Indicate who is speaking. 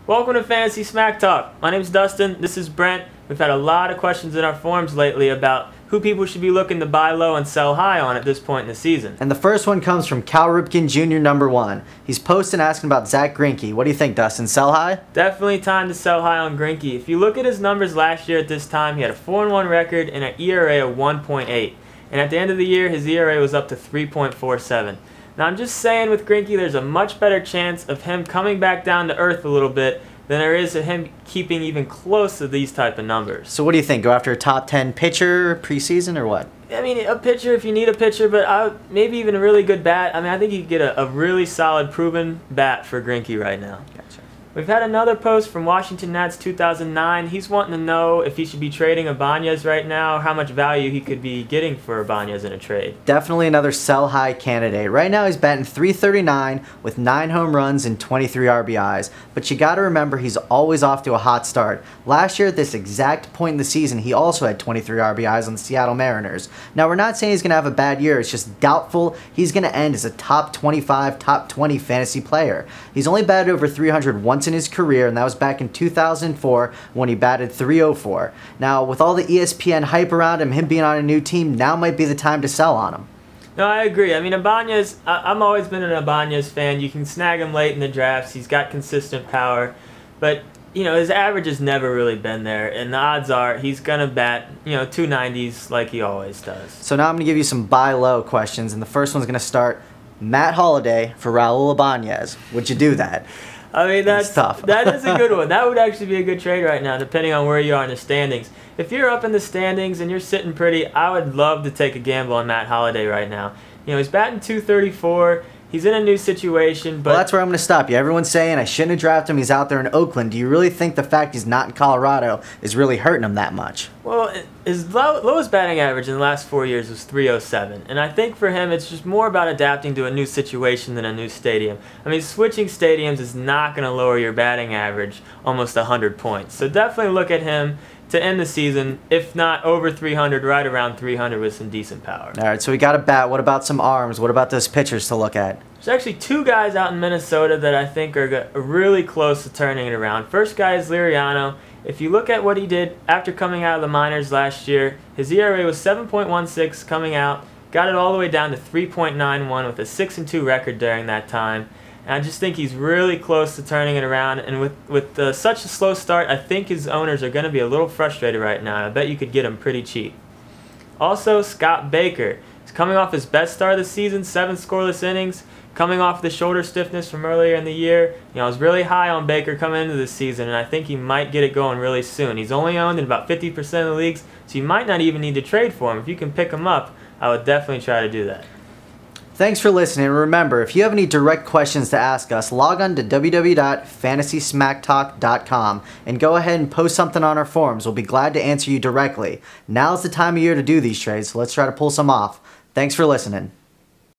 Speaker 1: Welcome to Fantasy Smack Talk. My name is Dustin. This is Brent. We've had a lot of questions in our forums lately about who people should be looking to buy low and sell high on at this point in the season.
Speaker 2: And the first one comes from Cal Ripken Jr. #1. He's posting asking about Zach Greinke. What do you think, Dustin? Sell high?
Speaker 1: Definitely time to sell high on Greinke. If you look at his numbers last year at this time, he had a 4-1 record and an ERA of 1.8. And at the end of the year, his ERA was up to 3.47. Now I'm just saying with Greinke, there's a much better chance of him coming back down to earth a little bit than there is of him keeping even close to these type of numbers.
Speaker 2: So what do you think? Go after a top 10 pitcher preseason or what?
Speaker 1: I mean, a pitcher if you need a pitcher, but maybe even a really good bat. I mean, I think you could get a really solid, proven bat for Greinke right now.
Speaker 2: Gotcha.
Speaker 1: We've had another post from Washington Nats 2009. He's wanting to know if he should be trading Ibanez right now, how much value he could be getting for Ibanez in a trade.
Speaker 2: Definitely another sell high candidate. Right now he's batting .339 with 9 home runs and 23 RBIs. But you got to remember he's always off to a hot start. Last year at this exact point in the season, he also had 23 RBIs on the Seattle Mariners. Now we're not saying he's going to have a bad year. It's just doubtful he's going to end as a top 25, top 20 fantasy player. He's only batted over 300 once in his career, and that was back in 2004 when he batted .304. Now, with all the ESPN hype around him being on a new team, now might be the time to sell on him.
Speaker 1: No, I agree. I mean, Ibanez, I've always been an Ibanez fan. You can snag him late in the drafts. He's got consistent power. But, you know, his average has never really been there. And the odds are he's going to bat, 290s like he always does.
Speaker 2: So now I'm going to give you some buy low questions. And the first one's going to start, Matt Holliday for Raul Ibanez. Would you do that?
Speaker 1: I mean, that's
Speaker 2: tough.
Speaker 1: That is a good one. That would actually be a good trade right now, depending on where you are in the standings. If you're up in the standings and you're sitting pretty, I would love to take a gamble on Matt Holliday right now. He's batting .234. He's in a new situation, but...
Speaker 2: Well, that's where I'm going to stop you. Everyone's saying I shouldn't have drafted him. He's out there in Oakland. Do you really think the fact he's not in Colorado is really hurting him that much?
Speaker 1: Well, his lowest batting average in the last 4 years was .307. And I think for him, it's just more about adapting to a new situation than a new stadium. I mean, switching stadiums is not going to lower your batting average almost 100 points. So definitely look at him to end the season, if not over 300, right around 300 with some decent power.
Speaker 2: All right, so we got a bat. What about some arms? What about those pitchers to look at?
Speaker 1: There's actually 2 guys out in Minnesota that I think are really close to turning it around. First guy is Liriano. If you look at what he did after coming out of the minors last year, his ERA was 7.16 coming out, got it all the way down to 3.91 with a 6-2 record during that time. And I just think he's really close to turning it around. And with such a slow start, I think his owners are going to be a little frustrated right now. I bet you could get him pretty cheap. Also, Scott Baker. He's coming off his best start of the season, 7 scoreless innings, coming off the shoulder stiffness from earlier in the year. I was really high on Baker coming into this season, and I think he might get it going really soon. He's only owned in about 50% of the leagues, so you might not even need to trade for him. If you can pick him up, I would definitely try to do that.
Speaker 2: Thanks for listening. Remember, if you have any direct questions to ask us, log on to www.fantasysmacktalk.com and go ahead and post something on our forums. We'll be glad to answer you directly. Now's the time of year to do these trades, so let's try to pull some off. Thanks for listening.